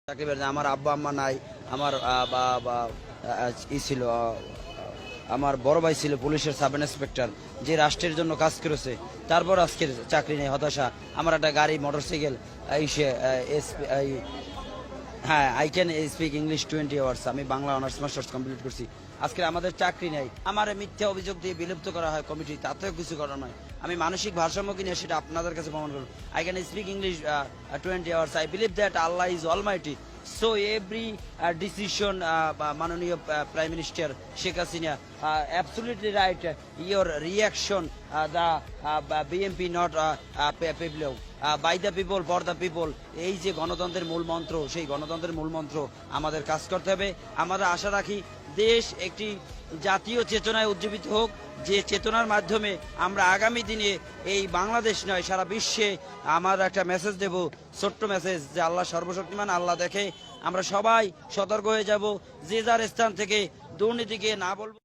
আমার আব্বা আম্মা নাই, আমার ছিল আমার বড় ভাই ছিল পুলিশের সাব ইন্সপেক্টর, যে রাষ্ট্রের জন্য কাজ করেছে, তারপর আজকের চাকরি নেই, হতাশা। আমার একটা গাড়ি মোটরসাইকেল হ্যাঁ, I can speak English 20 hours. আমি বাংলা অনার্স মাস্টার্স কমপ্লিট করছি। আজকে আমাদের চাকরি নেই, আমার মিথ্যা অভিযোগ দিয়ে বিলুপ্ত করা হয় কমিটি, তাতেও কিছু করার নয়। আমি মানসিক ভারসাম্য কিনে সেটা আপনাদের কাছে প্রমাণ করব। I can speak English 20 hours. I believe that Allah is Almighty. So every decision, মাননীয় prime minister Sheikh Hasina, absolutely right. Your reaction, the BNP not people, by the people for the people, এই যে গণতন্ত্রের মূল মন্ত্র, সেই গণতন্ত্রের মূল মন্ত্র আমাদের কাজ করতে হবে। আমরা আশা রাখি দেশ একটি জাতীয় চেতনায় উজ্জীবিত হোক, যে চেতনার মাধ্যমে আমরা আগামী দিনে এই বাংলাদেশ নয় সারা বিশ্বে আমার একটা মেসেজ দেব, ছোট্ট মেসেজ, যে আল্লাহ সর্বশক্তিমান, আল্লাহ দেখে। আমরা সবাই সতর্ক হয়ে যাব, যে যার স্থান থেকে দুর্নীতিকে না বলবো।